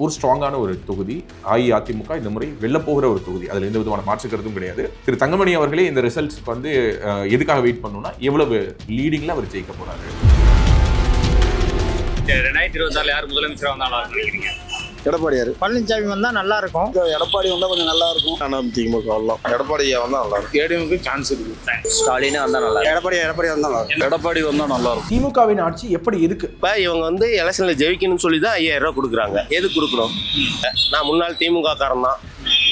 ஒரு ஸ்ட்ராங்கான ஒரு தொகுதி. அஇஅதிமுக இந்த முறை வெல்லப்போகிற ஒரு தொகுதி, அதுல எந்த விதமான மாற்று கருத்தும் கிடையாது. திரு தங்கமணி அவர்களே இந்த ரிசல்ட்ஸ்க்கு வந்து எதுக்காக வெயிட் பண்ணணும்னா எவ்வளவு லீடிங்ல அவர் ஜெயிக்க போறாரு. 2024 யார் முதலமைச்சராக வந்தாலும் நினைக்கிறீங்க? எடப்பாடியார். பழனிசாமி வந்தா நல்லா இருக்கும். எடப்பாடி வந்தா கொஞ்சம் நல்லா இருக்கும். ஆனால் திமுக வரலாம். எடப்பாடி வந்தா நல்லா இருக்கும். ஏடிஎம்க்கு சான்ஸ் இருக்கு. ஸ்டாலினே வந்தா நல்லா இருக்கும். எடப்பாடி வந்தா நல்லா இருக்கும். எடப்பாடி வந்தா நல்லா இருக்கும். திமுகவின் ஆட்சி எப்படி இருக்கு? இப்போ இவங்க வந்து எலெக்ஷனில் ஜெயிக்கணும்னு சொல்லி தான் 5000 ரூபா கொடுக்குறாங்க. எது கொடுக்கணும்? நான் முன்னாள் திமுக காரன் தான்.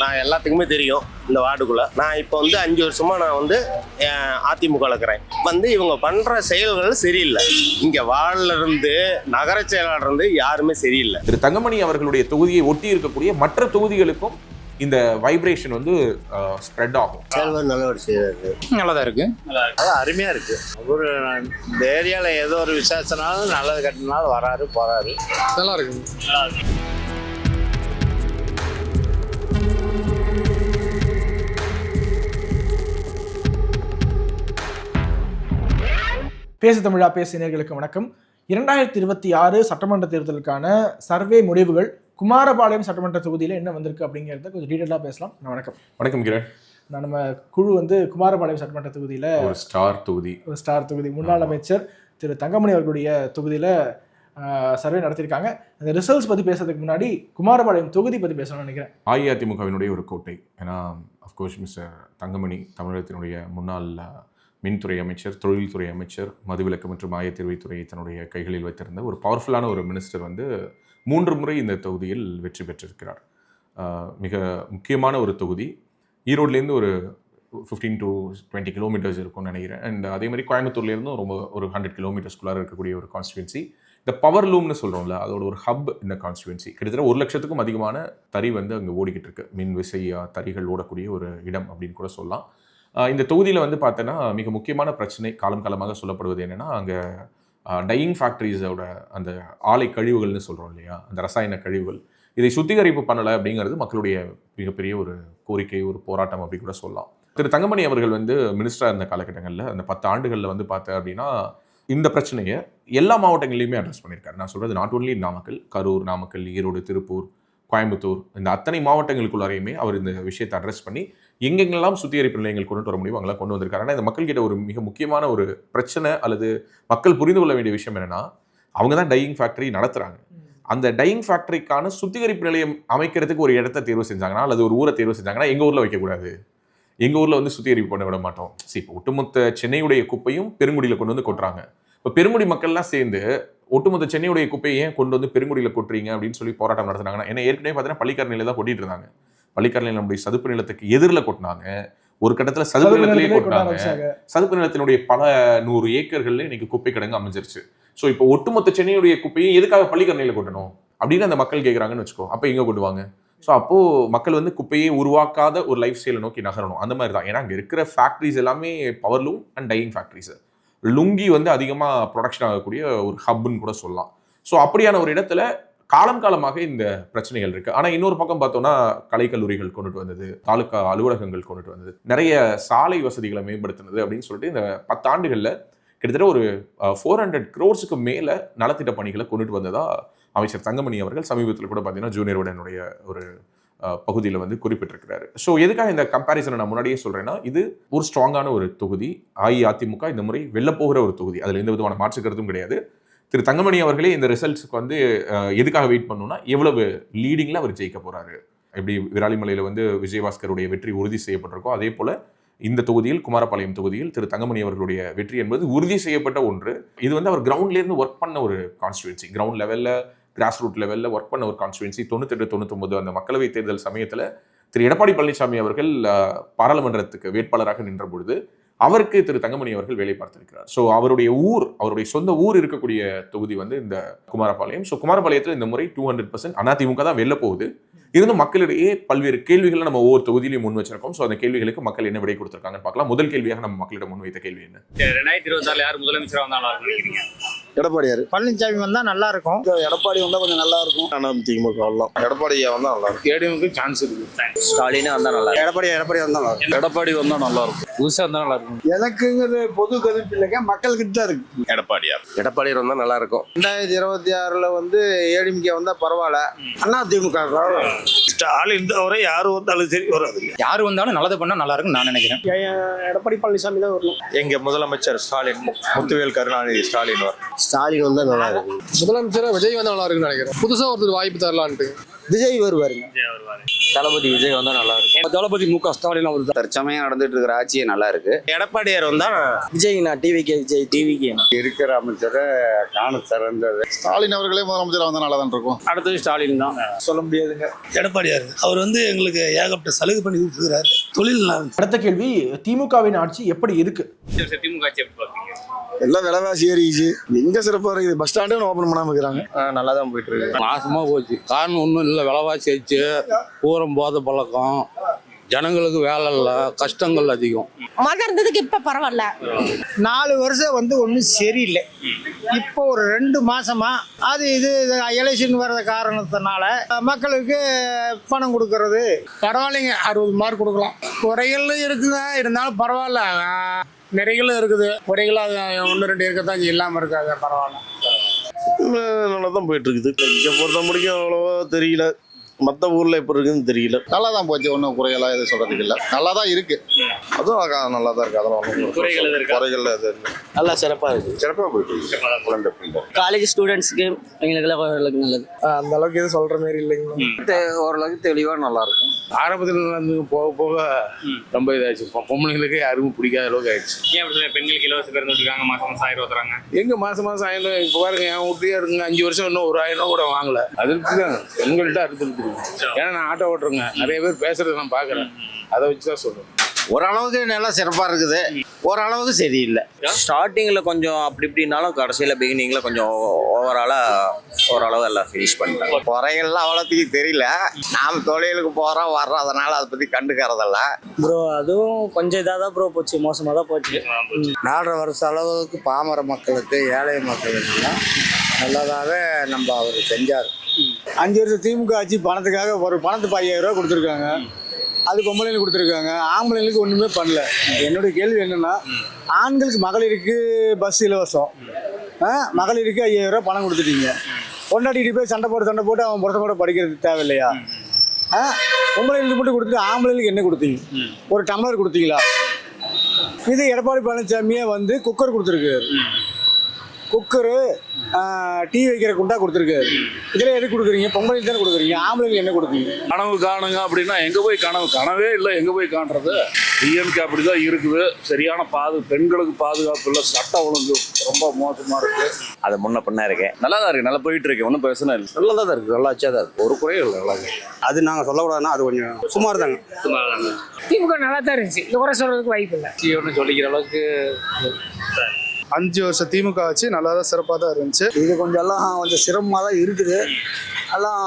நான் எல்லாத்துக்குமே தெரியும் இந்த வார்டுக்குள்ள. நான் இப்போ வந்து 5 வருஷமா நான் வந்து அதிமுக இருக்கிறேன். வந்து இவங்க பண்ற செயல்கள் சரியில்லை. இங்க வார்டுல இருந்து நகர செயலாளர் இருந்து யாருமே சரியில்லை. திரு தங்கமணி அவர்களுடைய தொகுதியை ஒட்டி இருக்கக்கூடிய மற்ற தொகுதிகளுக்கும் இந்த வைப்ரேஷன் வந்து ஸ்ப்ரெட் ஆகும். செயல்பாடு நல்லபடி செய்யறாரு. நல்லதா இருக்கு. அது அருமையா இருக்கு. ஒரு இந்த ஏரியால ஏதோ ஒரு விசேஷனாலும் நல்லது கட்டினாலும் வராரு போறாரு. நல்லா இருக்கு. பேசு தமிழா பேசு நேயர்களுக்கு வணக்கம். 2026 சட்டமன்ற தேர்தலுக்கான சர்வே முடிவுகள் குமாரபாளையம் சட்டமன்ற தொகுதியில் என்ன வந்திருக்கு அப்படிங்கிறத கொஞ்சம் டீட்டெயிலாக பேசலாம். வணக்கம். வணக்கம் கிரண். நம்ம குழு வந்து குமாரபாளையம் சட்டமன்ற தொகுதியில் ஒரு ஸ்டார் தொகுதி முன்னாள் அமைச்சர் திரு தங்கமணி அவர்களுடைய தொகுதியில் சர்வே நடத்தியிருக்காங்க. அந்த ரிசல்ட்ஸ் பற்றி பேசுறதுக்கு முன்னாடி குமாரபாளையம் தொகுதி பற்றி பேசணும்னு நினைக்கிறேன். அஇஅதிமுகவினுடைய ஒரு கோட்டை. ஏன்னா அஃப்கோர்ஸ் மிஸ்டர் தங்கமணி தமிழகத்தினுடைய முன்னாள் மின்துறை அமைச்சர், தொழில்துறை அமைச்சர், மதுவிலக்கு மற்றும் ஆயத்தீர்வைத்துறையை தன்னுடைய கைகளில் வைத்திருந்த ஒரு பவர்ஃபுல்லான ஒரு மினிஸ்டர் வந்து 3 முறை இந்த தொகுதியில் வெற்றி பெற்றிருக்கிறார். மிக முக்கியமான ஒரு தொகுதி. ஈரோட்லேருந்து ஒரு 15 to 20 கிலோமீட்டர்ஸ் இருக்கும்னு நினைக்கிறேன். அண்ட் அதே மாதிரி கோயம்புத்தூர்லேருந்தும் ரொம்ப ஒரு 100 கிலோமீட்டர்ஸ்குள்ளார இருக்கக்கூடிய ஒரு கான்ஸ்டிடுவன்சி. இந்த பவர் லூம்னு சொல்கிறோம்ல, அதோட ஒரு ஹப் இந்த கான்ஸ்டிடுவன்சி. கிட்டத்தட்ட 1 லட்சத்துக்கும் அதிகமான தறி வந்து அங்கே ஓடிக்கிட்டு இருக்கு. மின் விசை தறிகள் ஓடக்கூடிய ஒரு இடம் அப்படின்னு கூட சொல்லலாம். இந்த தொகுதியில் வந்து பார்த்தோன்னா மிக முக்கியமான பிரச்சனை காலமாக சொல்லப்படுவது என்னென்னா, அங்கே டையிங் ஃபேக்ட்ரிஸோட அந்த ஆலை கழிவுகள்னு சொல்கிறோம் இல்லையா, அந்த ரசாயன கழிவுகள், இதை சுத்திகரிப்பு பண்ணலை அப்படிங்கிறது மக்களுடைய மிகப்பெரிய ஒரு கோரிக்கை, ஒரு போராட்டம் அப்படி கூட சொல்லலாம். திரு தங்கமணி அவர்கள் வந்து மினிஸ்டராக இருந்த காலகட்டங்களில் அந்த 10 ஆண்டுகளில் வந்து பார்த்தேன் அப்படின்னா இந்த பிரச்சனையை எல்லா மாவட்டங்கள்லையுமே அட்ரஸ் பண்ணியிருக்காரு. நான் சொல்கிறது நாட் ஒன்லி நாமக்கல், கரூர், நாமக்கல், ஈரோடு, திருப்பூர், கோயம்புத்தூர், இந்த அத்தனை மாவட்டங்களுக்குள்ளாரையுமே அவர் இந்த விஷயத்தை அட்ரஸ் பண்ணி எங்கெங்கெல்லாம் சுத்திகரிப்பு நிலையங்கள் கொண்டு வர முடியும் அங்கெல்லாம் கொண்டு வந்திருக்காரு. ஆனால் இந்த மக்கள்கிட்ட ஒரு மிக முக்கியமான ஒரு பிரச்சனை அல்லது மக்கள் புரிந்து கொள்ள வேண்டிய விஷயம் என்னென்னா, அவங்க தான் டையிங் ஃபேக்டரி நடத்துகிறாங்க. அந்த டையிங் ஃபேக்டரிக்கான சுத்திகரிப்பு நிலையம் அமைக்கிறதுக்கு ஒரு இடத்த தேர்வு செஞ்சாங்கன்னா அல்லது ஒரு ஊரை தேர்வு செஞ்சாங்கன்னா எங்கள் ஊரில் வைக்கக்கூடாது, எங்கள் ஊரில் வந்து சுத்திகரிப்பு பண்ண விட மாட்டோம். இப்போ ஒட்டுமொத்த சென்னையுடைய குப்பையும் பெருங்குடியில் கொண்டு வந்து கொட்டுறாங்க. இப்போ பெருங்குடி மக்கள்லாம் சேர்ந்து ஒட்டுமொத்த சென்னையுடைய குப்பையை ஏன் கொண்டு வந்து பெருங்குடியில் கொட்டுறீங்க அப்படின்னு சொல்லி போராட்டம் நடத்துனாங்கன்னா, ஏன்னா ஏற்கனவே பார்த்தீங்கன்னா பள்ளிக்கரணையில் தான் கொட்டிட்டு இருந்தாங்க. பள்ளிக்கரணையில் நம்முடைய சதுப்பு நிலத்துக்கு எதிரில் கொட்டினாங்க. ஒரு கட்டத்தில் சதுப்பு நிலத்திலேயே கொட்டினாங்க. சதுப்பு நிலத்தினுடைய பல 100 ஏக்கர்கள்ல இன்னைக்கு குப்பை கிடங்கு அமைஞ்சிருச்சு. ஸோ இப்போ ஒட்டுமொத்த சென்னையுடைய குப்பையை எதுக்காக பள்ளிக்கரணையில் கொட்டணும் அப்படின்னு அந்த மக்கள் கேட்குறாங்கன்னு வச்சுக்கோ. அப்போ எங்கே கொட்டுவாங்க? ஸோ அப்போது மக்கள் வந்து குப்பையை உருவாக்காத ஒரு லைஃப் ஸ்டைலை நோக்கி நகரணும். அந்த மாதிரி தான். ஏன்னா அங்கே இருக்கிற ஃபேக்ட்ரிஸ் எல்லாமே power loom and dyeing factories. Lungi வந்து அதிகமாக ப்ரொடக்ஷன் ஆகக்கூடிய ஒரு ஹப்னு கூட சொல்லலாம். ஸோ அப்படியான ஒரு இடத்துல காலமாக இந்த பிரச்சனைகள் இருக்குது. ஆனால் இன்னொரு பக்கம் பார்த்தோன்னா கலைக்கல்லூரிகள் கொண்டுட்டு வந்தது, தாலுக்கா அலுவலகங்கள் கொண்டுட்டு வந்தது, நிறைய சாலை வசதிகளை மேம்படுத்தினது அப்படின்னு சொல்லிட்டு இந்த 10 ஆண்டுகளில் கிட்டத்தட்ட ஒரு 400 crores மேலே நலத்திட்ட பணிகளை கொண்டுட்டு வந்ததா அமைச்சர் தங்கமணி அவர்கள் சமீபத்தில் கூட பார்த்தீங்கன்னா ஜூனியர் உடனுடைய ஒரு பகுதியில் வந்து குறிப்பிட்டிருக்கிறாரு. ஸோ எதுக்காக இந்த கம்பேரிசனை நான் முன்னாடியே சொல்கிறேன்னா, இது ஒரு ஸ்ட்ராங்கான ஒரு தொகுதி. அஇஅதிமுக இந்த முறை வெல்லப்போகிற ஒரு தொகுதி, அதில் எந்த விதமான மாற்று கருத்தும் கிடையாது. திரு தங்கமணி அவர்களே இந்த ரிசல்ட்ஸ்க்கு வந்து எதுக்காக வெயிட் பண்ணணும்னா எவ்வளவு லீடிங்கில் அவர் ஜெயிக்க போகிறாரு. எப்படி விராலிமலையில் வந்து விஜயபாஸ்கருடைய வெற்றி உறுதி செய்யப்பட்டிருக்கோ, அதே போல் இந்த தொகுதியில் குமாரபாளையம் தொகுதியில் திரு தங்கமணி அவர்களுடைய வெற்றி என்பது உறுதி செய்யப்பட்ட ஒன்று. இது வந்து அவர் கிரவுண்ட்லேருந்து ஒர்க் பண்ண ஒரு கான்ஸ்டிடுவன்சி, கிரவுண்ட் லெவலில் கிராஸ் ரூட் லெவலில் ஒர்க் பண்ண ஒரு கான்ஸ்டிடுவன்சி. 98-99 அந்த மக்களவை தேர்தல் சமயத்தில் திரு எடப்பாடி பழனிசாமி அவர்கள் பாராளுமன்றத்துக்கு வேட்பாளராக நின்ற பொழுது அவருக்கு திரு தங்கமணி அவர்கள் வேலை பார்த்திருக்கிறார். ஸோ அவருடைய சொந்த ஊர் இருக்கக்கூடிய தொகுதி வந்து இந்த குமாரபாளையம். ஸோ குமாரபாளையத்தில் இந்த முறை 200% அதிமுக தான் வெல்ல போகுது. இருந்தும் மக்களிடையே பல்வேறு கேள்விகளை நம்ம ஒவ்வொரு தொகுதியிலையும் முன் வச்சிருக்கோம். ஸோ அந்த கேள்விகளுக்கு மக்கள் என்ன விடை கொடுத்திருக்காங்கன்னு பார்க்கலாம். முதல் கேள்வியாக நம்ம மக்களிடம் முன்வைத்த கேள்வி என்ன? 2024 யார் முதலமைச்சராக வந்தாலும் நினைக்கிறீங்க? எடப்பாடியார். பழனிசாமி வந்தா நல்லா இருக்கும். எடப்பாடி வந்தா கொஞ்சம் நல்லா இருக்கும். திமுக வரலாம். எடப்பாடி வந்தா நல்லா இருக்கும். ஏடிஎம்க்கு சான்ஸ் இருக்கு. ஸ்டாலினே வந்தா நல்லா இருக்கும். எடப்பாடி வந்தா நல்லா இருக்கும். எடப்பாடி வந்தா நல்லா இருக்கும். புதுசா வந்தா நல்லா இருக்கும். எனக்குங்கிறது பொது கருத்து இல்லைங்க, மக்கள்கிட்ட தான் இருக்கு. எடப்பாடியார் வந்தால் நல்லா இருக்கும். 2026 வந்து ஏடிஎம்கே வந்தா பரவாயில்ல. அதிமுக ஸ்டாலின் தவிர யாரு வந்தாலும் சரி வராது. யாரு வந்தாலும் நல்லது பண்ணா நல்லா இருக்கும்னு நான் நினைக்கிறேன். எடப்பாடி பழனிசாமி தான் வரணும். எங்க முதலமைச்சர் ஸ்டாலின், முத்துவேல் கருணாநிதி ஸ்டாலின் ஸ்டாலின் வந்தால் நல்லா இருக்கும். முதலமைச்சர் விஜய் வந்தா நல்லா இருக்குன்னு நினைக்கிறேன். புதுசா ஒருத்தர் வாய்ப்பு தரலான்ட்டு விஜய் வருவாருங்க. தளபதி விஜய் வந்தா நல்லா இருக்கும். தளபதி மு.க. ஸ்டாலின் அவர் தற்சமயம் நடந்துட்டு இருக்கிற ஆட்சியே நல்லா இருக்கு. எடப்பாடியார் வந்தால் விஜய் டிவிக்கு இருக்கிற அமைச்சரை காண சிறந்தது. ஸ்டாலின் அவர்களே முதலமைச்சர் வந்தா நல்லா தான் இருக்கும். அடுத்தது ஸ்டாலின் தான். சொல்ல முடியாதுங்க. எடப்பாடியார் அவர் வந்து எங்களுக்கு ஏகப்பட்ட சலுகை பண்ணி கொடுத்துருக்காரு. தொழில் அடுத்த கேள்வி, திமுகவின் ஆட்சி எப்படி இருக்கு? திமுக ஆட்சி எப்படி பார்ப்பீங்க? எல்லாம் விலைவாசி ஏறிச்சு. எங்க சிறப்பா இருக்குது? பஸ் ஸ்டாண்டே ஓபன் பண்ணாம இருக்கிறாங்க. நல்லா தான் போயிட்டு இருக்கு. நாசமா போச்சு. காரணம் ஒன்றும் இல்லை, விலைவாசி ஆயிடுச்சு, பூரம் போத பழக்கம், ஜனங்களுக்கு வேலை இல்லை, கஷ்டங்கள் அதிகம். இருந்ததுக்கு இப்ப பரவாயில்ல. 4 வருஷம் வந்து ஒன்றும் சரியில்லை. இப்போ ஒரு 2 மாசமா அது இது எலெக்ஷன் வர்ற காரணத்தினால மக்களுக்கு பணம் கொடுக்கறது பரவாயில்லைங்க. 60 மார்க் கொடுக்கலாம். குறைகளும் இருக்குங்க, இருந்தாலும் பரவாயில்ல. நிறைகளும் இருக்குது. குறைகள் 1 2 இருக்கத்தான் இல்லாமல் இருக்காது. பரவாயில்ல, நல்லா தான் போயிட்டு இருக்குது. இங்கே பொறுத்த முடியும் அவ்வளோவா தெரியல. மற்ற ஊரில் எப்படி இருக்குன்னு தெரியல. நல்லா தான் போச்சு. ஒன்றும் குறையெல்லாம் எதுவும் சொல்றதுக்கு இல்லை. நல்லா தான் இருக்கு. அதுவும் நல்லா தான் இருக்கு. அதெல்லாம் குறைகள் எதுவும் இருக்கா? குறைகள் எதுவும் இல்லை. நல்லா சிறப்பாக இருக்குது. சிறப்பாக போயிட்டு இருக்கு. காலேஜ் ஸ்டூடெண்ட்ஸ்க்கு எங்களுக்கெல்லாம் ஓரளவுக்கு நல்லது. அந்த அளவுக்கு எதுவும் சொல்ற மாதிரி இல்லைங்க. ஓரளவுக்கு தெளிவா நல்லா இருக்கும். ஆரம்பத்தில் நடந்து போக போக ரொம்ப இதாச்சு. பொம்பளைங்களுக்கு யாருக்கும் பிடிக்காத அளவுக்கு ஆயிடுச்சு. ஏன் அப்படி சொல்ல? பெண்களுக்கு இலவச பேருந்து வச்சிருக்காங்க, மாசம் 1000 ஊத்துறாங்க. எங்க மாசம் 1000 இப்போ பாருங்க, என் வீட்லயே இருக்குங்க. 5 வருஷம் இன்னும் ஒரு 1000 கூட வாங்கல. அதிருப்தி தான் பெண்கள்கிட்ட அறுத்துருக்கு. ஏன்னா நான் ஆட்டோ ஓட்டுறேங்க, நிறைய பேர் பேசுறதை நான் பாக்குறேன். அதை வச்சுதான் சொல்றேன். ஓரளவுக்கு நல்லா சிறப்பாக இருக்குது, ஓரளவுக்கு சரியில்லை. ஸ்டார்டிங்ல கொஞ்சம் அப்படி இப்படினாலும் கடைசியில பிகினிங்ல கொஞ்சம் ஓரளவு எல்லாம் ஃபினிஷ் பண்ணிட்டாங்க. குறைகள்லாம் அவ்வளோத்துக்கு தெரியல. நாம் தொழிலுக்கு போகிறோம் வர்றோம், அதனால அதை பற்றி கண்டுக்கிறதில்ல. ப்ரோ அதுவும் கொஞ்சம் இதாக தான் ப்ரோ போச்சு, மோசமாக தான் போச்சு. 4 வருஷ அளவுக்கு பாமர மக்களுக்கு, ஏழை மக்களுக்கு நல்லதாகவே நம்ம அவர் செஞ்சார். 5 வருஷம் திமுக ஆட்சி பணத்துக்காக ஒரு பணத்துக்கு 5000 ரூபா கொடுத்துருக்காங்க. அது பொம்பளைங்களுக்கு கொடுத்துருக்காங்க, ஆம்பளைங்களுக்கு ஒன்றுமே பண்ணல. என்னுடைய கேள்வி என்னென்னா, ஆண்களுக்கு மகளிருக்கு பஸ் இலவசம், மகளிருக்கு 5000 ரூபா பணம் கொடுத்துட்டீங்க. பொண்டாட்டிகிட்டு போய் சண்டை போட்டு அவன் புறத்த கூட படிக்கிறது தேவையில்லையா? பொம்பளைங்களுக்கு மட்டும் கொடுத்துட்டு ஆம்பளைங்களுக்கு என்ன கொடுத்தீங்க? ஒரு டம்ளர் கொடுத்தீங்களா? இது எடப்பாடி பழனிசாமியே வந்து குக்கர் கொடுத்துருக்காரு. குக்கரு, டீ வைக்கிற குண்டா கொடுத்துருக்காரு. இதில் எது கொடுக்குறீங்க? பொங்கலுக்கு தானே கொடுக்குறீங்க, ஆம்பளைங்களுக்கு என்ன கொடுக்குறீங்க? கனவு காணுங்க அப்படின்னா எங்கே போய் கனவே இல்லை. எங்கே போய் காணுறது? டிஎம்கே அப்படி தான் இருக்குது. சரியான பெண்களுக்கு பாதுகாப்பு இல்லை, சட்ட ஒழுங்கு ரொம்ப மோசமாக இருக்கு. அது முன்ன பின்ன இருக்கேன். நல்லா தான் இருக்கு, நல்லா போயிட்டு இருக்கு, ஒன்றும் பிரச்சனை இல்லை. நல்லா தான் இருக்குது, நல்லா ஆச்சா தான் இருக்குது. ஒரு குறையும் இல்லை, நல்லா அது நாங்கள் சொல்லக்கூடாதுன்னா அது கொஞ்சம் சுமார் தாங்க. திமுக நல்லா தான் இருந்துச்சு, இந்த குறை சொல்றதுக்கு வாய்ப்பு இல்லை. ஒன்று சொல்லிக்கிற அளவுக்கு 5 வருஷம் திமுக ஆச்சு நல்லா தான் சிறப்பாக தான் இருந்துச்சு. இது கொஞ்சம் எல்லாம் கொஞ்சம் சிரமமாக தான் இருக்குது. எல்லாம்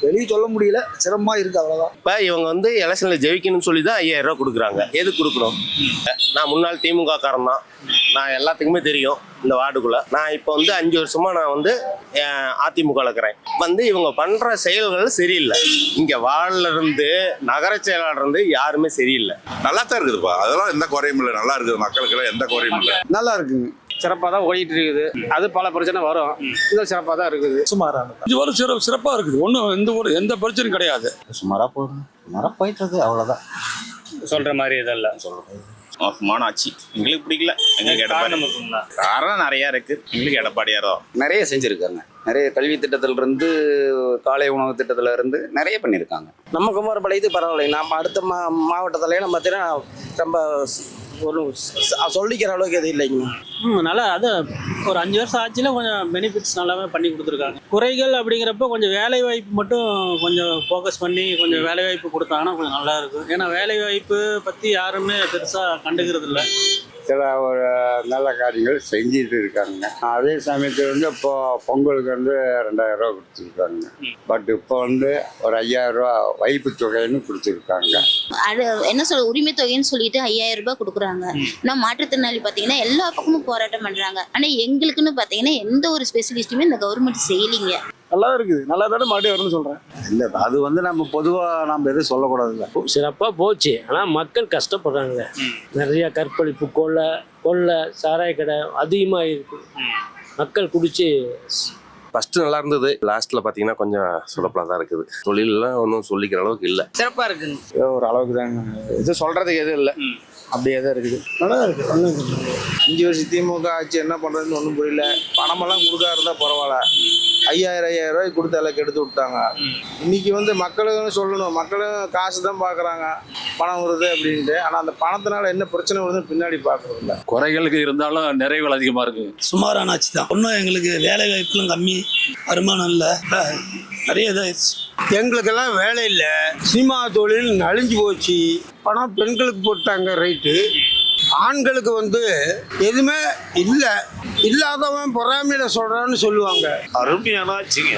வெளியே சொல்ல முடியல, சிரமமாக இருக்குது, அவ்வளோதான். இப்போ இவங்க வந்து எலெக்ஷனில் ஜெயிக்கணும்னு சொல்லி தான் 5000 ரூபா கொடுக்குறாங்க. எது கொடுக்கணும்? நான் முன்னாள் திமுக காரன் தான். நான் எல்லாத்துக்குமே தெரியும் இந்த வார்டுக்குள்ளே. நான் இப்போ வந்து 5 வருஷமாக நான் வந்து அதிமுகவில் இருக்கிறேன். வந்து இவங்க பண்ணுற செயல்கள் சரியில்லை. இங்கே வார்டிலிருந்து நகர செயலாளர் யாருமே சரியில்லை. நல்லா தான் இருக்குதுப்பா, அதெல்லாம் எந்த குறையும் இல்லை. நல்லா இருக்குது, மக்களுக்கெல்லாம் எந்த குறையும் இல்லை. நல்லா இருக்குங்க. சிறப்பாக தான் ஓடிட்டு இருக்குது. அது பல பிரச்சனை வரும், இது சிறப்பாக தான் இருக்குது. சுமாரான 5 வருஷம் சிறப்பாக இருக்குது. ஒன்றும் எந்த பிரச்சனையும் கிடையாது. சுமாராக போகுது, சுமாராக போயிட்டு இருக்கு, அவ்வளோதான். சொல்ற மாதிரி இதெல்லாம் மோசமான ஆட்சி எங்களுக்கு பிடிக்கல. எங்களுக்கு காரணம் நிறையா இருக்கு. எங்களுக்கு எடப்பாடியார் தான் நிறைய செஞ்சுருக்காங்க. நிறைய கல்வி திட்டத்திலிருந்து, காலை உணவு திட்டத்தில் இருந்து நிறைய பண்ணியிருக்காங்க. நம்ம குமாரபாளையத்து பரவாயில்லை. நம்ம அடுத்த மாவட்டத்திலே நம்ம பார்த்தீங்கன்னா ரொம்ப ஒரு சொல்லிக்கிற அளவுக்கு எதுவும் இல்லைங்க. நல்லா அது ஒரு 5 வருஷம் ஆட்சியில் கொஞ்சம் பெனிஃபிட்ஸ் நல்லாவே பண்ணி கொடுத்துருக்காங்க. குறைகள் அப்படிங்கிறப்ப கொஞ்சம் வேலை வாய்ப்பு மட்டும் கொஞ்சம் ஃபோக்கஸ் பண்ணி கொஞ்சம் வேலை வாய்ப்பு கொடுத்தாங்கன்னா கொஞ்சம் நல்லா இருக்கும். ஏன்னா வேலை வாய்ப்பு பற்றி யாருமே பெருசாக கண்டுக்கிறது இல்லை. சில ஒரு நல்ல காரியங்கள் செஞ்சுட்டு இருக்காங்க. அதே சமயத்தில் வந்து இப்போ பொங்கலுக்கு வந்து 2000 ரூபா கொடுத்துருக்காங்க. பட் இப்போ வந்து ஒரு 5000 ரூபா வைப்பு தொகைன்னு கொடுத்துருக்காங்க. அது என்ன சொல்ல, உரிமை தொகைன்னு சொல்லிட்டு 5000 ரூபாய் கொடுக்குறாங்க. கொடுக்குறாங்க. இன்னும் மாற்றுத்திறனாளி பார்த்தீங்கன்னா எல்லா பக்கமும் போராட்டம் பண்ணுறாங்க. ஆனால் எங்களுக்குன்னு பார்த்தீங்கன்னா எந்த ஒரு ஸ்பெஷலிஸ்ட்டுமே இந்த கவர்மெண்ட் செய்யலைங்க. நல்லா இருக்குது, நல்லா தானே மறுபடியும் வரும்னு சொல்கிறேன். இல்லை அது வந்து நம்ம பொதுவாக நம்ம எதுவும் சொல்லக்கூடாதுல்ல. சிறப்பாக போச்சு. ஆனால் மக்கள் கஷ்டப்படுறாங்க. நிறைய கற்பழிப்பு, கொள்ளை, சாராய கடை அதிகமாக இருக்கு. மக்கள் குடிச்சு ஃபர்ஸ்ட் நல்லா இருந்தது, லாஸ்ட்ல பாத்தீங்கன்னா கொஞ்சம் சுலப்பலா தான் இருக்குது. தொழிலெல்லாம் ஒன்றும் சொல்லிக்கிற அளவுக்கு இல்லை. சிறப்பாக இருக்குங்க. ஒரு அளவுக்கு தாங்க, எதுவும் சொல்கிறதுக்கு எதுவும் இல்லை, அப்படியே தான் இருக்குது. நல்லா இருக்குது. 5 வருஷம் திமுக ஆட்சி என்ன பண்ணுறதுன்னு ஒன்றும் புரியல. பணமெல்லாம் கொடுக்கா இருந்தால் பரவாயில்ல. 5000 ரூபாய் கொடுத்து எல்லாம் கெடுத்து விட்டாங்க. இன்னைக்கு வந்து மக்களும் சொல்லணும், மக்களும் காசு தான் பார்க்குறாங்க, பணம் வருது அப்படின்ட்டு. ஆனால் அந்த பணத்தினால என்ன பிரச்சனை வருதுன்னு பின்னாடி பார்க்குறது இல்லை. குறைகளுக்கு இருந்தாலும் நிறைவுகள் அதிகமாக இருக்குது. சுமாரான ஆட்சி தான். ஒன்றும் எங்களுக்கு வேலை வாய்ப்புலாம் கம்மி, வருமானம் இல்லை, நிறைய இதாகிடுச்சு. எங்களுக்கெல்லாம் வேலை இல்லை, சினிமா தொழில் நலிஞ்சு போச்சு. பணம் பெண்களுக்கு போட்டாங்க ரைட்டு, ஆண்களுக்கு வந்து எதுவுமே இல்லை. இல்லாதவன் பொறாமையில சொல்றான்னு சொல்லுவாங்க. அருமையான ஆட்சிங்க,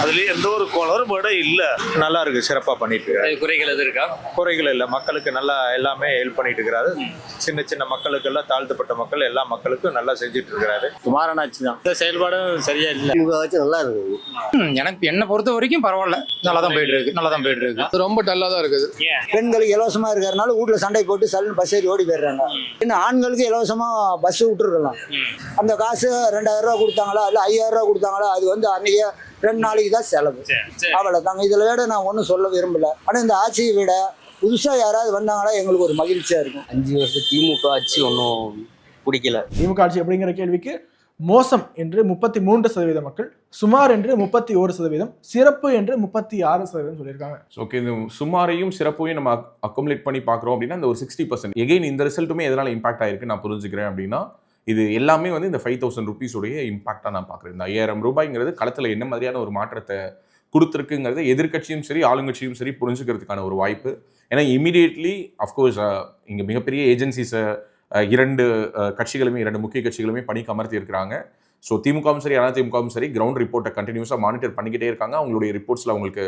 அதுலேயே எந்த ஒரு குளறுபாடும் இல்லை. நல்லா இருக்கு, சிறப்பாக பண்ணிட்டு இருக்காரு. குறைகள் எது இருக்கா? குறைகள் இல்லை, மக்களுக்கு நல்லா எல்லாமே ஹெல்ப் பண்ணிட்டு இருக்கிறாரு. சின்ன சின்ன மக்களுக்கு எல்லாம், தாழ்த்தப்பட்ட மக்கள் எல்லா மக்களுக்கும் நல்லா செஞ்சுட்டு இருக்கிறாரு. சுமாரான ஆட்சி தான். இந்த செயல்பாடும் சரியா இல்லை. திமுக ஆட்சி நல்லா இருக்குது. எனக்கு என்னை பொறுத்த வரைக்கும் பரவாயில்ல, நல்லா தான் போயிட்டு இருக்கு. ரொம்ப டல்லாக தான் இருக்குது. பெண்களுக்கு இலவசமா இருக்கிறதுனால வீட்டுல சண்டை போட்டு சல்லுன்னு பஸ் ஏறி ஓடி போயிடுறாங்க. இன்னும் ஆண்களுக்கு இலவசமா பஸ் விட்டுருக்கலாம். அந்த காசு 2000 ரூபா கொடுத்தாங்களா இல்லை 5000 ரூபா கொடுத்தாங்களா, அது வந்து அன்னைக்கு 2 நாளைக்கு தான் செலவு. அவ்வளோதாங்க. இதில் விட நான் ஒன்றும் சொல்ல விரும்பல. ஆனால் இந்த ஆட்சியை விட புதுசாக யாராவது வந்தாங்களா எங்களுக்கு ஒரு மகிழ்ச்சியாக இருக்கும். 5 வருஷம் திமுக ஆட்சி ஒன்றும் பிடிக்கல. திமுக ஆட்சி அப்படிங்கிற கேள்விக்கு மோசம் என்று 33% மக்கள், சுமார் என்று 31%, சிறப்பு என்று 36% சொல்லியிருக்காங்க. ஓகே, இந்த சுமாரையும் சிறப்பையும் நம்ம அக்குமுலேட் பண்ணி பார்க்குறோம் அப்படின்னா இந்த ஒரு 60%. எகைன் இந்த ரிசல்ட்டுமே எதனால் இம்பாக்ட் ஆயிருக்கு நான் புரிஞ்சுக்கிறேன் அப்படின்னா, இது எல்லாமே வந்து இந்த 5000 ருபீஸுடைய இம்பாக்டாக நான் பார்க்குறேன். இந்த 5000 ரூபாய்ங்கிறது களத்தில் என்ன மாதிரியான ஒரு மாற்றத்தை கொடுத்துருக்குங்கிறது எதிர்கட்சியும் சரி ஆளுங்கட்சியும் சரி புரிஞ்சுக்கிறதுக்கான ஒரு வாய்ப்பு. ஏன்னா இமீடியட்லி அஃப்கோர்ஸ் இங்கே மிகப்பெரிய ஏஜென்சிஸை 2 கட்சிகளுமே, 2 முக்கிய கட்சிகளுமே பணிக்கு அமர்த்தி இருக்கிறாங்க. ஸோ திமுகவும் சரி அதிமுகவும் சரி கிரவுண்ட் ரிப்போர்ட்டை கண்டினியூஸாக மானிட்டர் பண்ணிக்கிட்டே இருக்காங்க. அவங்களுடைய ரிப்போர்ட்ஸில் அவங்களுக்கு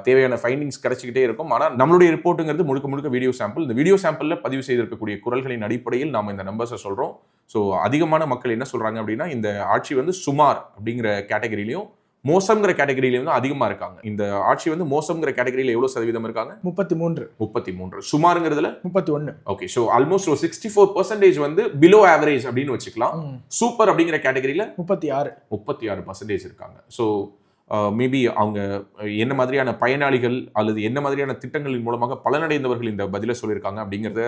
தேவையான ஃபைண்டிங்ஸ் கிடைச்சிக்கிட்டே இருக்கும். ஆனால் நம்மளுடைய ரிப்போர்ட்டுங்கிறது முழுக்க வீடியோ சாம்பிள். இந்த வீடியோ சாம்பிளில் பதிவு செய்திருக்கக்கூடிய குரல்களின் அடிப்படையில் நாம் இந்த நம்பர்ஸை சொல்கிறோம். ஸோ அதிகமான மக்கள் என்ன சொல்கிறாங்க அப்படின்னா, இந்த ஆட்சி வந்து சுமார் அப்படிங்கிற கேட்டகரியிலையும் மோசம்ங்கிற கேட்டகரியிலையும் தான் அதிகமாக இருக்காங்க. இந்த ஆட்சி வந்து மோசம்ங்கிற கேட்டகரியில் எவ்வளோ சதவீதம் இருக்காங்க? 33. சுமாருங்கிறதுல 31. ஓகே, ஸோ ஆல்மோஸ்ட் ஒரு 64% வந்து பிலோ ஆவரேஜ் அப்படின்னு வச்சுக்கலாம். சூப்பர் அப்படிங்கிற கேட்டகரியில் 36% இருக்காங்க. ஸோ மேபி அவங்க என்ன மாதிரியான பயனாளிகள் அல்லது என்ன மாதிரியான திட்டங்களின் மூலமாக பலனடைந்தவர்கள் இந்த பதிலை சொல்லியிருக்காங்க அப்படிங்கிறத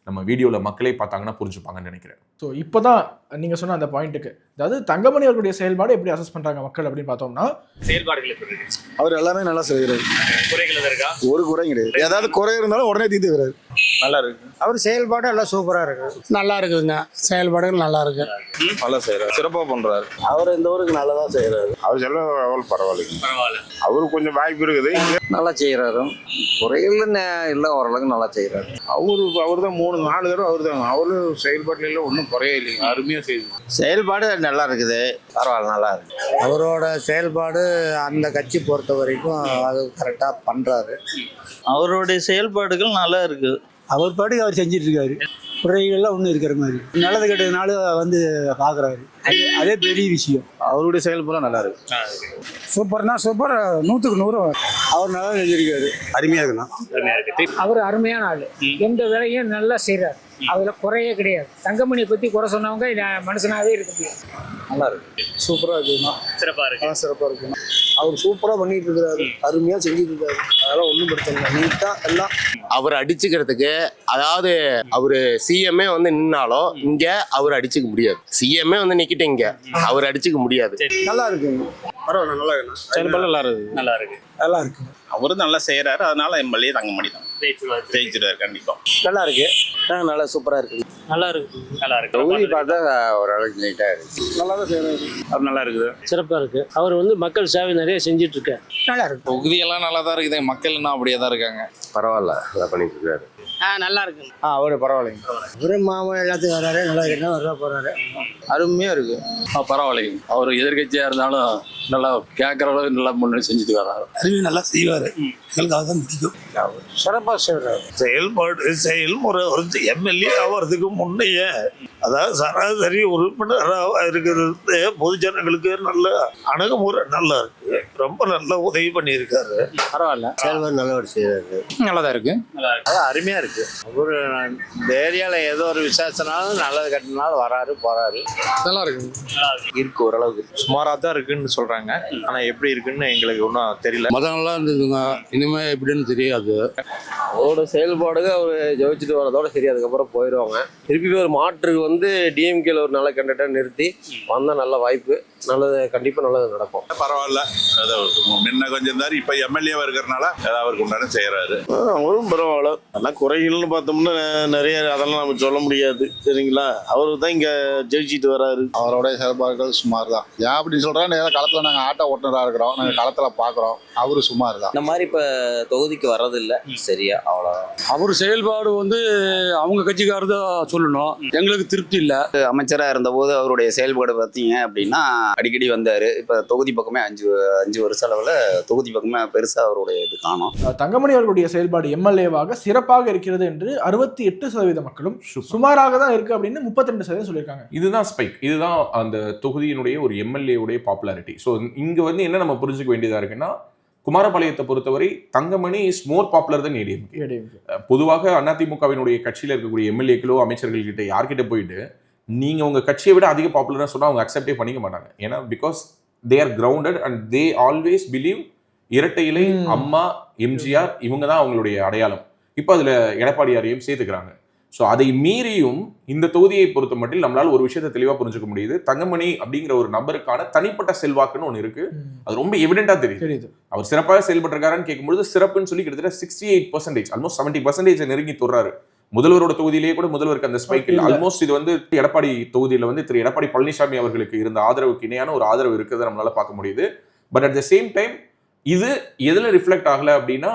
நம்ம வீடியோவில் மக்களே பார்த்தாங்கன்னா புரிஞ்சுப்பாங்கன்னு நினைக்கிறேன். ஸோ இப்போ தான் நீங்கள் சொன்ன அந்த பாயிண்ட்டுக்கு, அதாவது தங்கமணி அவர்களுடைய செயல்பாடு எப்படி அசஸ் பண்ணுறாங்க மக்கள் அப்படின்னு பார்த்தோம்னா, செயல்பாடுகள் எப்படி இருக்கு? அவர் எல்லாமே நல்லா செய்கிறாரு. குறைகள் எது இருக்கா? ஒரு குறையும் கிடையாது. ஏதாவது குறை இருந்தாலும் உடனே தீர்த்துக்கிறாரு. நல்லா இருக்கு. அவர் செயல்பாடு எல்லாம் சூப்பரா இருக்கு. நல்லா இருக்குதுங்க, செயல்பாடுகள் நல்லா இருக்கு. நல்லா செய்கிறார், சிறப்பாக பண்ணுறாரு. அவர் இந்த ஊருக்கு நல்லா தான் செய்கிறாரு. அவர் சொல்ல பரவாயில்லைங்க. அவருக்கு கொஞ்சம் வாய்ப்பு இருக்குது. நல்லா செய்கிறாரு. குறைகள் இல்லை, ஓரளவுக்கு நல்லா செய்கிறாரு. அவர் தான் 3-4 தடவை அவரு செயல்பாட்டில எல்லாம் ஒன்றும் குறைய இல்லைங்க, அருமையாக செய்யுது. செயல்பாடு நல்லா இருக்குது, பரவாயில்ல, நல்லா இருக்கு. அவரோட செயல்பாடு அந்த கட்சி பொறுத்த வரைக்கும் அது கரெக்டாக பண்ணுறாரு. அவருடைய செயல்பாடுகள் நல்லா இருக்கு. அவர் பாட்டுக்கு அவர் செஞ்சிட்டு இருக்காரு. குறைகள்லாம் ஒன்றும் இருக்கிற மாதிரி, நல்லது கெட்டதுனால வந்து பார்க்குறாரு. அதே பெரிய விஷயம். அவருடைய செயல்பாடு நல்லா இருக்கு. சூப்பர்னா சூப்பர், 100க்கு 100 அவர் நல்லா செஞ்சிருக்காரு. அருமையாக இருக்குண்ணா. அவர் அருமையான ஆள், எந்த வேலையும் நல்லா செய்கிறார். அதில் குறையே கிடையாது. தங்கமணியை பற்றி குறை சொன்னவங்க மனுஷனாகவே இருக்க முடியாது. நல்லா இருக்கு, சூப்பராக இருக்குண்ணா. சிறப்பாக இருக்கு. சிறப்பாக இருக்குண்ணா. அவர் சூப்பராக பண்ணிட்டு இருக்கிறாரு, அருமையாக செஞ்சுட்டு இருக்காரு. அதெல்லாம் ஒன்றும் பிரச்சனை இல்லை, நீட்டாக எல்லாம். அவர் அடிச்சுக்கிறதுக்கு, அதாவது அவரு சிஎம்ஏ வந்து நின்னாலும் இங்க அவர் அடிச்சுக்க முடியாது. சிஎம்ஏ வந்து நிக்கிட்டு இங்க அவர் அடிச்சுக்க முடியாது. நல்லா இருக்குங்க, பரவாயில்ல, நல்லா இருக்குண்ணா. செயல்பாடு நல்லா இருக்கு. நல்லா இருக்கு. அவரும் நல்லா செய்கிறாரு, அதனால எம்எல்ஏ தங்கமணி தான் ஜெயிச்சிருவாரு கண்டிப்பாக. நல்லா இருக்கு, நல்லா சூப்பராக இருக்கு. நல்லா இருக்கு. தொகுதி பார்த்தா ஓரளவுக்கு நீட்டாக இருக்கு. நல்லா தான் செய்கிறாரு. அது நல்லா இருக்குது, சிறப்பாக இருக்கு. அவர் வந்து மக்கள் சேவை நிறைய செஞ்சுட்டு இருக்காரு. நல்லா இருக்கு. தொகுதியெல்லாம் நல்லா தான் இருக்குது. மக்கள் என்ன அப்படியே தான் இருக்காங்க. பரவாயில்ல, நல்லா பண்ணிட்டு இருக்காரு. நல்லா இருக்கு. அவரு பரவாயில்லைங்க. அவரு மாமா எல்லாத்துக்கும் வர்றாரு, நல்லா இருக்கா வர்றா போறாரு, அருமையாக இருக்குது. பரவாயில்லைங்க. அவர் எதிர்கட்சியாக இருந்தாலும் நல்லா கேட்குற அளவுக்கு நல்லா முன்னாடி செஞ்சுட்டு வர்றாரு. அருவி நல்லா செய்வார், எங்களுக்கு அதுதான் பிடிக்கும். சிறப்பாக செய்வார். செயல்முறை ஒரு எம்எல்ஏ ஆகிறதுக்கு முன்னையே, அதாவது சராசரி உறுப்பினராக இருக்கிறது பொதுஜனங்களுக்கு நல்ல அணுகுமுறை நல்லா இருக்கு. ரொம்ப நல்லா உதவி பண்ணியிருக்காரு. பரவாயில்ல, செயல்பாடு நல்லபடி செய்யறாரு. நல்லா தான் இருக்குது. அதான் அருமையா இருக்கு. அவரு இந்த ஏரியாவில் ஏதோ ஒரு விசேஷனாலும் நல்லது கட்டினாலும் வராரு போறாரு. நல்லா இருக்குது. இருக்கு ஓரளவுக்கு. சுமாராக தான் இருக்குன்னு சொல்கிறாங்க. ஆனால் எப்படி இருக்குன்னு எங்களுக்கு ஒன்றும் தெரியல. மதங்கள்லாம் இருந்ததுங்க, இனிமே எப்படின்னு தெரியாது. அவரோட செயல்பாடுக அவர் ஜெயிச்சுட்டு வரதோட சரி, அதுக்கப்புறம் போயிடுவாங்க. திருப்பி ஒரு மாற்று வந்து டிஎம்கேல ஒரு நல்ல கேண்டிடேட்டை நிறுத்தி வந்தால் நல்ல வாய்ப்பு, நல்லது கண்டிப்பாக நல்லது நடக்கும். பரவாயில்ல, முன்ன கொஞ்சம் இருந்தாரு, இப்போ எம்எல்ஏவா இருக்கிறனால ஏதாவது அவருக்கு உண்டான செய்யறாரு. அவரும் பரவாயில்ல. ஆனால் குறைகள்னு பார்த்தோம்னா நிறைய, அதெல்லாம் நம்ம சொல்ல முடியாது. சரிங்களா, அவரு தான் இங்க ஜெயிச்சிட்டு வராரு. அவருடைய செயல்பாடுகள் சுமார் தான். ஏன் அப்படின்னு சொல்றேன், களத்தில் நாங்கள் ஆட்டோ ஓட்டுநராக இருக்கிறோம், நாங்கள் களத்தில் பார்க்குறோம். அவரு சுமார் தான். இந்த மாதிரி இப்போ தொகுதிக்கு வர்றதில்லை சரியா, அவ்வளோ. அவர் செயல்பாடு வந்து அவங்க கட்சிக்காரர் தான் சொல்லணும், எங்களுக்கு திருப்தி இல்லை. அமைச்சராக இருந்தபோது அவருடைய செயல்பாடு பார்த்தீங்க அப்படின்னா அடிக்கடி வந்தார். இப்போ தொகுதி பக்கமே அஞ்சு வருஷ அளவில் தொகுதி பக்கமே பெருசாக அவருடைய இது காணும். தங்கமணி அவர்களுடைய செயல்பாடு எம்எல்ஏவாக சிறப்பாக இருக்கிறது என்று 68% மக்களும், சுமாராக தான் இருக்கு அப்படின்னு 32% சொல்லியிருக்காங்க. இதுதான் ஸ்பைக், இதுதான் அந்த தொகுதியினுடைய ஒரு எம்எல்ஏவுடைய பாப்புலாரிட்டி. ஸோ இங்க வந்து என்ன நம்ம புரிஞ்சுக்க வேண்டியதா இருக்குன்னா, குமாரபாளையத்தை பொறுத்தவரை தங்கமணி இஸ் மோர் பாப்புலர் தன் ஏடிஎம்கே. பொதுவாக அதிமுகவினுடைய கட்சியில் இருக்கக்கூடிய எம்எல்ஏக்களோ அமைச்சர்கள் கிட்ட யார்கிட்ட போயிட்டு நீங்க உங்க கட்சியை விட அதிக பாப்புலராக சொன்னா அவங்க அக்செப்டே பண்ணிக்க மாட்டாங்க. ஏன்னா because they are grounded and they always believe இரட்டை இலை, அம்மா, எம்ஜிஆர் இவங்க தான் அவங்களுடைய அடையாளம். இப்போ அதுல எடப்பாடியாரையும் சேர்த்துக்கிறாங்க. ஸோ அதை மீறியும் இந்த தொகுதியை பொறுத்த மட்டும் நம்மளால ஒரு விஷயத்தை தெளிவாக புரிஞ்சுக்க முடியுது. தங்கமணி அப்படிங்கிற ஒரு நபருக்கான தனிப்பட்ட செல்வாக்குன்னு ஒன்று இருக்கு. அது ரொம்ப எவிடென்டா தெரியுது. அவர் சிறப்பாக செயல்பட்டிருக்காருன்னு கேட்கும்போது சிறப்புன்னு சொல்லி கிட்டத்தட்ட 68%, ஆல்மோஸ்ட் 70% நெருங்கி தொடுறாரு. முதல்வரோட தொகுதியிலேயே கூட முதல்வருக்கு அந்த ஸ்பைக் இல்லை. ஆல்மோஸ்ட் இது வந்து எடப்பாடி தொகுதியில் வந்து திரு எடப்பாடி பழனிசாமி அவர்களுக்கு இருந்த ஆதரவுக்கு இணையான ஒரு ஆதரவு இருக்கிறத நம்மளால பார்க்க முடியுது. But at the same time இது எதுல ரிஃப்ளெக்ட் ஆகல அப்படின்னா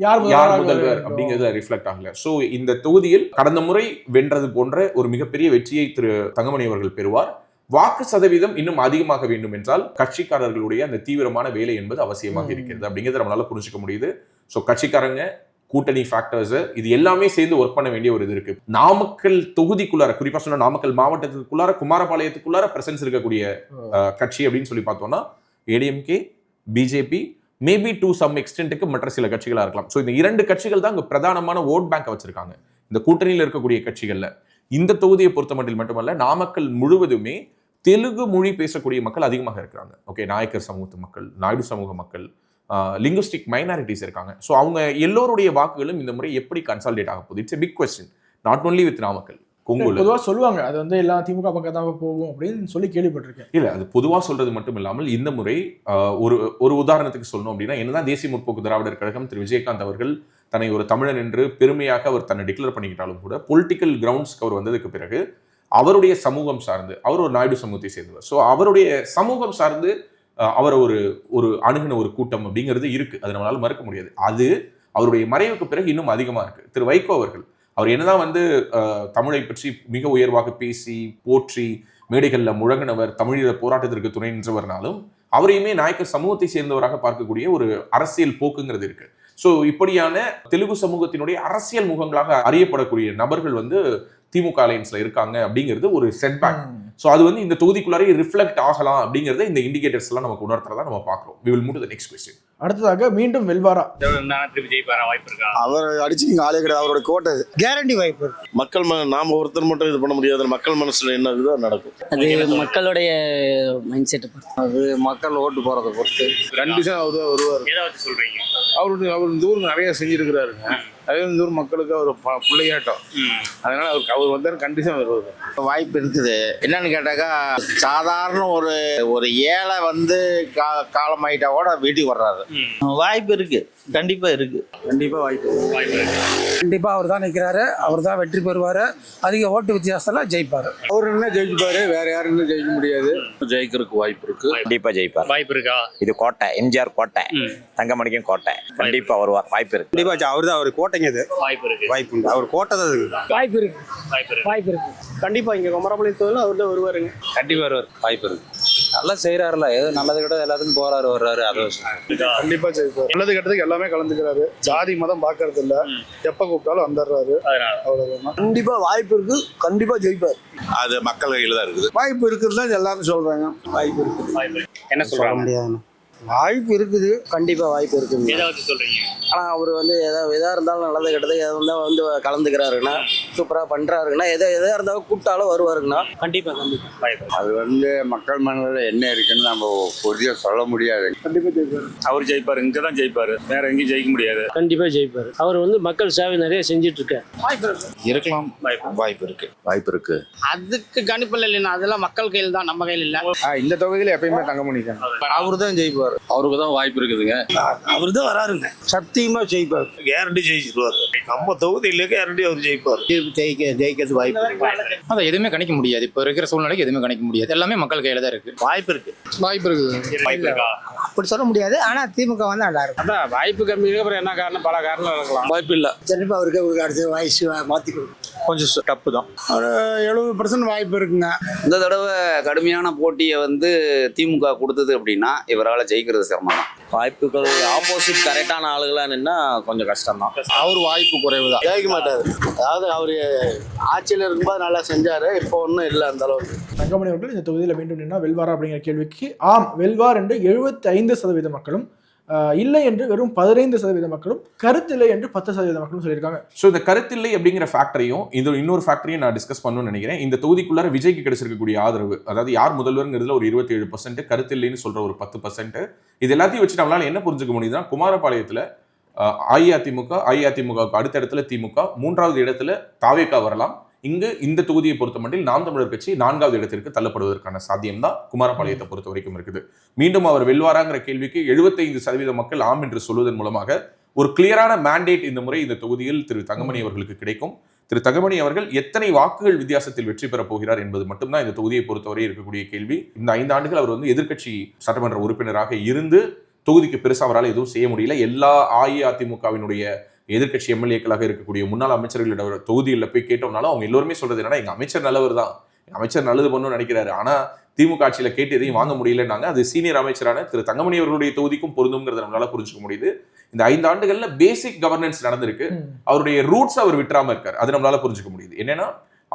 யார் முதல்வர் அப்படிங்கிறதுல ரிஃப்ளெக்ட் ஆகல. ஸோ இந்த தொகுதியில் கடந்த முறை வென்றது போன்ற ஒரு மிகப்பெரிய வெற்றியை திரு தங்கமணி அவர்கள் பெறுவார். வாக்கு சதவீதம் இன்னும் அதிகமாக வேண்டும் என்றால் கட்சிக்காரர்களுடைய அந்த தீவிரமான வேலை என்பது அவசியமாக இருக்கிறது அப்படிங்கிறத நம்மளால புரிஞ்சுக்க முடியுது. ஸோ கட்சிக்காரங்க, கூட்டணி ஃபேக்டர்ஸ், இது எல்லாமே சேர்ந்து ஒர்க் பண்ண வேண்டிய ஒரு இது இருக்கு. நாமக்கல் தொகுதிக்குள்ளார, குறிப்பா சொன்னா நாமக்கல் மாவட்டத்துக்குள்ளார, குமாரபாளையத்துக்குள்ளார பிரசன்ஸ் இருக்கக்கூடிய கட்சி அப்படின்னு சொல்லி பார்த்தோம்னா ADMK, BJP, maybe to some எக்ஸ்டென்ட்டுக்கு மற்ற சில கட்சிகளா இருக்கலாம். ஸோ இந்த 2 கட்சிகள் தான் அங்க பிரதானமான ஓட் பேங்கை வச்சிருக்காங்க இந்த கூட்டணியில் இருக்கக்கூடிய கட்சிகள்ல. இந்த தொகுதியை பொறுத்த மட்டுமல்ல, நாமக்கல் முழுவதுமே தெலுங்கு மொழி பேசக்கூடிய மக்கள் அதிகமாக இருக்கிறாங்க. ஓகே, நாயக்கர் சமூகத்து மக்கள், நாயுடு சமூக மக்கள், லிங்குஸ்டிக் மைனாரிட்டிஸ் இருக்காங்க. ஸோ அவங்க எல்லோருடைய வாக்குகளும் இந்த முறை எப்படி கன்சாலிடேட் ஆக போகுது? It's a big question, not only with Namakkal. பொதுவாக சொல்லுவாங்க அது வந்து எல்லாம் திமுக பக்கம் தான் போகும் அப்படின்னு சொல்லி கேள்விப்பட்டிருக்கேன். இல்ல, அது பொதுவாக சொல்றது மட்டும் இல்லாமல் இந்த முறை ஒரு உதாரணத்துக்கு சொல்லணும் அப்படின்னா, என்னதான் தேசிய முற்போக்கு திராவிடர் கழகம் திரு விஜயகாந்த் அவர்கள் தன்னை ஒரு தமிழன் என்று பெருமையாக அவர் தன்னை டிக்ளேர் பண்ணிக்கிட்டாலும் கூட பொலிட்டிக்கல் கிரவுண்ட்ஸ்க்கு அவர் வந்ததுக்கு பிறகு அவருடைய சமூகம் சார்ந்து, அவர் ஒரு நாயுடு சமூகத்தை சேர்ந்தவர். ஸோ அவருடைய சமூகம் சார்ந்து அவர் ஒரு அணுகின ஒரு கூட்டம் அப்படிங்கிறது இருக்கு, அது நம்மளால மறுக்க முடியாது. அது அவருடைய மறைவுக்கு பிறகு இன்னும் அதிகமா இருக்கு. திரு வைகோ அவர்கள், அவர் என்னதான் வந்து தமிழை பற்றி மிக உயர்வாக பேசி போற்றி மேடைகளில் முழங்கினவர், தமிழீழ போராட்டத்திற்கு துணை நின்றவர்னாலும் அவரையுமே நாயக்கர் சமூகத்தை சேர்ந்தவராக பார்க்கக்கூடிய ஒரு அரசியல் போக்குங்கிறது இருக்கு. ஸோ இப்படியான தெலுங்கு சமூகத்தினுடைய அரசியல் முகங்களாக அறியப்படக்கூடிய நபர்கள் வந்து திமுக அலையன்ஸ்ல இருக்காங்க அப்படிங்கிறது ஒரு செட்பேக். ஸோ அது வந்து இந்த தொகுதிக்குள்ளாரே ரிஃப்ளெக்ட் ஆகலாம் அப்படிங்கிறத இந்த இண்டிகேட்டர்ஸ் எல்லாம் நமக்கு உணர்த்துறதா நம்ம பார்க்குறோம். We will move to the next question. அடுத்ததாக மீண்டும் வெல்வாரா? அவர் அடிச்சு நீங்க ஆளே கிடையாது, அவரோட கோட்டை கேரண்டி வாய்ப்பு. மக்கள் நாம ஒருத்தர் மட்டும் இது பண்ண முடியாது. மக்கள் மனசுல என்ன இருக்குதோ நடக்கும். அது மக்களுடைய மைண்ட் செட், அது மக்கள் ஓட்டு போறதை பொறுத்து கண்டிஷன் அவர் வருவார். ஏதாவது சொல்றீங்க, அவர் இந்த ஊருக்கு நிறைய செஞ்சிருக்கிறாருங்க. அதே இந்த ஊர் மக்களுக்கு அவர் பிள்ளையாட்டம். அதனால அவர் வந்தாரு கண்டிஷன் வருவார். வாய்ப்பு இருக்குது. என்னன்னு கேட்டாக்கா, சாதாரண ஒரு ஏழை வந்து காலமாயிட்டா கூட வீட்டுக்கு வர்றாரு. வாய்ப்பு இருக்கு, கண்டிப்பா இருக்கு, கண்டிப்பா வாய்ப்பு கண்டிப்பா அவர் தான் நிற்கிறாரு, அவர் தான் வெற்றி பெறுவாரு. அதிக ஓட்டு வித்தியாசத்துல ஜெயிப்பாரு. அவர் என்ன ஜெயிச்சுப்பாரு, வேற யாரும் இன்னும் ஜெயிக்க முடியாது. ஜெயிக்கிறதுக்கு வாய்ப்பு இருக்கு. கண்டிப்பா ஜெயிப்பார். வாய்ப்பு இருக்கா? இது கோட்டை, எம்ஜிஆர் கோட்டை, தங்கமணிக்கும் கோட்டை, கண்டிப்பா வருவார், வாய்ப்பு இருக்கு. கண்டிப்பா அவர் தான், அவர் கோட்டை கோட்டைங்க இது. வாய்ப்பு உண்டு. அவர் கோட்டை தான் இது. வாய்ப்பு இருக்கு கண்டிப்பா இங்க குமரபாளையத்துல அவர் தான் வருவாருங்க. கண்டிப்பா வருவார். வாய்ப்பு இருக்கு. நல்லா செய்யறாருல, ஏதோ நல்லது கிட்ட எல்லாத்துக்கும் போறாரு வர்றாரு. அது கண்டிப்பா ஜெயிப்பார். நல்லது கெட்டதுக்கு எல்லாமே கலந்துக்கிறாரு. ஜாதி மதம் பாக்குறது இல்ல, எப்ப கூப்பிட்டாலும் வந்துடுறாரு. அவ்வளவுதான். கண்டிப்பா வாய்ப்பு இருக்கு. கண்டிப்பா ஜெயிப்பார். அது மக்கள் கையில் தான் இருக்குது. வாய்ப்பு இருக்குன்னு தான் எல்லாரும் சொல்றாங்க. வாய்ப்பு இருக்கு. என்ன சொல்ல முடியாது. வாய்ப்பு இருக்குது. கண்டிப்பா வாய்ப்பு இருக்குது. ஏதாவது சொல்றீங்க? ஆனா அவர் வந்து எதா இருந்தாலும் நல்லது கெட்டது எதா இருந்தாலும் வந்து கலந்துக்கிறாருன்னா, சூப்பரா பண்றாருன்னா, எதா இருந்தாலும் கூப்பிட்டாலும் வருவாருங்கன்னா கண்டிப்பா அது வந்து மக்கள் மனதில் என்ன இருக்குன்னு நம்ம பொறுதியா சொல்ல முடியாது. கண்டிப்பா ஜெயிப்பார். அவர் ஜெயிப்பார். இங்கே தான் ஜெயிப்பார், வேற எங்கேயும் ஜெயிக்க முடியாது. கண்டிப்பா ஜெயிப்பார். அவர் வந்து மக்கள் சேவை நிறைய செஞ்சுட்டு இருக்காரு. இருக்கலாம். வாய்ப்பு இருக்கு. அதுக்கு கணிப்பில் இல்லைன்னா அதெல்லாம் மக்கள் கையில் தான், நம்ம கையில் இல்ல. இந்த தொகுதியில எப்பயுமே தங்கமணி தான். அவரு தான் ஜெயிப்பார். அவருக்கு தான் வாய்ப்பு இருக்குதுங்க. அவர் தான் வராருங்க. சத்தியமா ஜெயிப்பார். கேரண்டி ஜெயிச்சிருவார். நம்ம தொகுதியில கேரண்டி அவர் ஜெயிப்பார். ஜெயிக்கிறது வாய்ப்பு. அதை எதுவுமே கணிக்க முடியாது. இப்போ இருக்கிற சூழ்நிலைக்கு எதுவுமே கணிக்க முடியாது. எல்லாமே மக்கள் கையில தான் இருக்கு. வாய்ப்பு இருக்கு. அப்படி சொல்ல முடியாது. ஆனா திமுக வந்து நல்லா இருக்கும். அதான் வாய்ப்பு கம்மி இருக்கு. அப்புறம் என்ன காரணம்? பல காரணம் இருக்கலாம். வாய்ப்பு இல்லை. கண்டிப்பா அவருக்கு அடுத்த வயசு மாத்தி கொடுக்கும். கொஞ்சம் டப்பு தான். ஒரு 70% வாய்ப்பு இருக்குங்க. இந்த தடவை கடுமையான போட்டியை வந்து திமுக கொடுத்தது அப்படின்னா இவரால் ஜெயிக்கிறது சிரமம் தான். வாய்ப்புகள் ஆப்போசிட் கரெக்டான ஆளுகளா நின்னா கொஞ்சம் கஷ்டம் தான். அவர் வாய்ப்பு குறைவு தான். ஜெயிக்க மாட்டாரு. அதாவது அவரு ஆட்சியில் இருக்கும்போது நல்லா செஞ்சாரு. இப்போ ஒன்றும் இல்லை அந்த அளவுக்கு. தங்கமணி அவர்கள் இந்த தொகுதியில் மீண்டும் நின்னா வெல்வாரா அப்படிங்கிற கேள்விக்கு ஆம் வெல்வார் என்று 75% மக்களும், இல்லை என்று வெறும் 15% மக்களும், கருத்தில்லை என்று 10% மக்களும் சொல்லியிருக்காங்க. ஸோ இந்த கருத்தில்லை அப்படிங்கிற ஃபேக்டரையும் இன்னொரு ஃபேக்டரையும் நான் டிஸ்கஸ் பண்ணணும்னு நினைக்கிறேன். இந்த தொகுதிக்குள்ளார விஜய்க்கு கிடைச்சிருக்கக்கூடிய ஆதரவு, அதாவது யார் முதல்வருங்கிறதுல ஒரு 27%, கருத்தில்லைன்னு சொல்ற ஒரு 10%, இது எல்லாத்தையும் வச்சு நம்மளால என்ன புரிஞ்சுக்க முடியுதுன்னா, குமாரபாளையத்தில் அஇஅதிமுகவுக்கு அடுத்த இடத்துல திமுக, 3வது இடத்துல தாவேகா வரலாம். இங்கு இந்த தொகுதியை பொறுத்த மட்டும் நாம் தமிழர் கட்சி 4வது இடத்திற்கு தள்ளப்படுவதற்கான சாத்தியம் தான் குமாரபாளையத்தை பொறுத்த வரைக்கும் இருக்குது. மீண்டும் அவர் வெல்வாராங்கிற கேள்விக்கு 75% மக்கள் ஆம் என்று சொல்வதன் மூலமாக ஒரு கிளியரான மேண்டேட் இந்த முறை இந்த தொகுதியில் திரு தங்கமணி அவர்களுக்கு கிடைக்கும். திரு தங்கமணி அவர்கள் எத்தனை வாக்குகள் வித்தியாசத்தில் வெற்றி பெறப் போகிறார் என்பது மட்டும்தான் இந்த தொகுதியை பொறுத்தவரை இருக்கக்கூடிய கேள்வி. இந்த 5 ஆண்டுகள் அவர் வந்து எதிர்க்கட்சி சட்டமன்ற உறுப்பினராக இருந்து தொகுதிக்கு பெருசாக அவரால் எதுவும் செய்ய முடியல. எல்லா அஇஅதிமுகவினுடைய எதிர்க்கட்சி எம்எல்ஏக்களாக இருக்கக்கூடிய முன்னாள் அமைச்சர்களிட தொகுதியில் போய் கேட்டோம்னாலும் அவங்க எல்லோருமே சொல்றது என்னன்னா, எங்க அமைச்சர் நல்லவர் தான், அமைச்சர் நல்லது பண்ணணும்னு நினைக்கிறாரு, ஆனா திமுக ஆட்சியில கேட்டு எதையும் வாங்க முடியலன்னாங்க. அது சீனியர் அமைச்சரான திரு தங்கமணி அவர்களுடைய தொகுதிக்கும் பொருந்துங்கிறத நம்மளால புரிஞ்சுக்க முடியுது. இந்த 5 ஆண்டுகள்ல பேசிக் கவர்னன்ஸ் நடந்திருக்கு. அவருடைய ரூட்ஸ் அவர் விட்டுறாம இருக்காரு. அது நம்மளால புரிஞ்சுக்க முடியுது. என்னன்னா,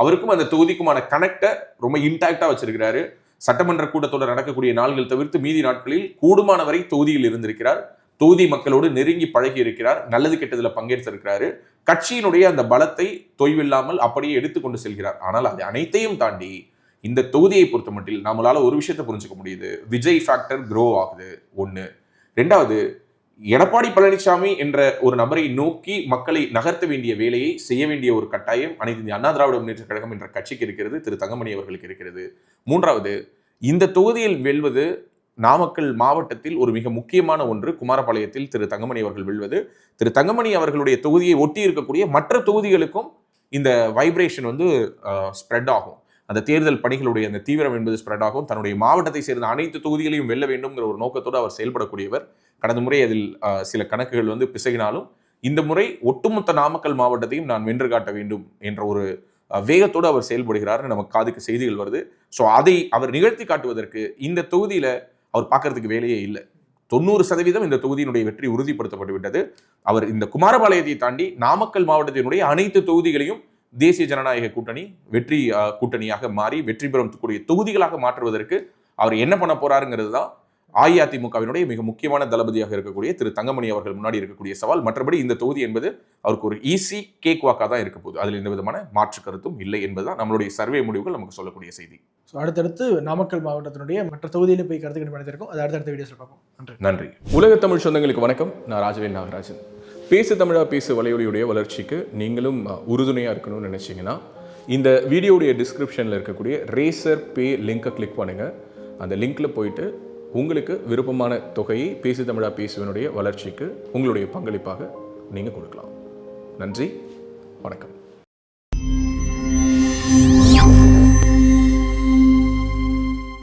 அவருக்கும் அந்த தொகுதிக்குமான கனெக்டை ரொம்ப இன்டாக்டா வச்சிருக்கிறாரு. சட்டமன்ற கூட்டத்தொடர் நடக்கக்கூடிய நாள்கள் தவிர்த்து மீதி நாட்களில் கூடுமான வரை தொகுதியில் இருந்திருக்கிறார். தொகுதி மக்களோடு நெருங்கி பழகி இருக்கிறார். நல்லது கெட்டதுல பங்கேற்றிருக்கிறாரு. கட்சியினுடைய அந்த பலத்தை தொய்வில்லாமல் அப்படியே எடுத்துக்கொண்டு செல்கிறார். ஆனால் அது அனைத்தையும் தாண்டி இந்த தொகுதியை பொறுத்த மட்டில் நம்மளால ஒரு விஷயத்தை புரிஞ்சுக்க முடியுது. விஜய் ஃபேக்டர் க்ரோ ஆகுது. 1. 2வது, எடப்பாடி பழனிசாமி என்ற ஒரு நபரை நோக்கி மக்களை நகர்த்த வேண்டிய வேலையை செய்ய வேண்டிய ஒரு கட்டாயம் அனைத்து இந்திய அண்ணா திராவிட முன்னேற்ற கழகம் என்ற கட்சிக்கு இருக்கிறது, திரு தங்கமணி அவர்களுக்கு இருக்கிறது. 3வது, இந்த தொகுதியில் வெல்வது நாமக்கல் மாவட்டத்தில் ஒரு மிக முக்கியமான ஒன்று. குமாரபாளையத்தில் திரு தங்கமணி அவர்கள் வெல்வது திரு தங்கமணி அவர்களுடைய தொகுதியை ஒட்டி இருக்கக்கூடிய மற்ற தொகுதிகளுக்கும் இந்த வைப்ரேஷன் வந்து ஸ்ப்ரெட் ஆகும். அந்த தேர்தல் பணிகளுடைய அந்த தீவிரம் என்பது ஸ்ப்ரெட் ஆகும். தன்னுடைய மாவட்டத்தை சேர்ந்த அனைத்து தொகுதிகளையும் வெல்ல வேண்டும்ங்கிற ஒரு நோக்கத்தோடு அவர் செயல்படக்கூடியவர். கடந்த முறை அதில் சில கணக்குகள் வந்து பிசகினாலும் இந்த முறை ஒட்டுமொத்த நாமக்கல் மாவட்டத்தையும் நான் வென்று காட்ட வேண்டும் என்ற ஒரு வேகத்தோடு அவர் செயல்படுகிறார். நமக்கு காதுக்கு செய்திகள் வருது. ஸோ அதை அவர் நிகழ்த்தி காட்டுவதற்கு இந்த தொகுதியில அவர் பார்க்கறதுக்கு வேலையே இல்லை. 90% இந்த தொகுதியினுடைய வெற்றி உறுதிப்படுத்தப்பட்டு விட்டது. அவர் இந்த குமாரபாளையத்தை தாண்டி நாமக்கல் மாவட்டத்தினுடைய அனைத்து தொகுதிகளையும் தேசிய ஜனநாயக கூட்டணி வெற்றி கூட்டணியாக மாறி வெற்றி பெறக்கூடிய தொகுதிகளாக மாற்றுவதற்கு அவர் என்ன பண்ண போறாருங்கிறது தான் அஇஅதிமுகவினுடைய மிக முக்கியமான தளபதியாக இருக்கக்கூடிய திரு தங்கமணி அவர்கள் முன்னாடி இருக்கக்கூடிய சவால். மற்றபடி இந்த தொகுதி என்பது அவருக்கு ஒரு ஈஸி கேக் வாக்காக தான் இருக்க போகுது. அதில் எந்த விதமான மாற்று கருத்தும் இல்லை என்பதுதான் நம்மளுடைய சர்வே முடிவுகள் நமக்கு சொல்லக்கூடிய செய்தி. ஸோ அடுத்தடுத்து நாமக்கல் மாவட்டத்தினுடைய மற்ற தொகுதியிலும் போய் கருத்து கணிப்பு அது அடுத்த வீடியோஸில் பார்ப்போம். நன்றி. உலக தமிழ் சொந்தங்களுக்கு வணக்கம். நான் ராஜவேல் நாகராஜன். பேசு தமிழா பேசு வலையொலியுடைய வளர்ச்சிக்கு நீங்களும் உறுதுணையாக இருக்கணும்னு நினச்சிங்கன்னா இந்த வீடியோடைய டிஸ்கிரிப்ஷனில் இருக்கக்கூடிய ரேசர் பே லிங்கை கிளிக் பண்ணுங்கள். அந்த லிங்க்கில் போயிட்டு உங்களுக்கு விருப்பமான தொகையை பேசு தமிழா பேசுவனுடைய வளர்ச்சிக்கு உங்களுடைய பங்களிப்பாக நீங்கள் கொடுக்கலாம். நன்றி, வணக்கம்.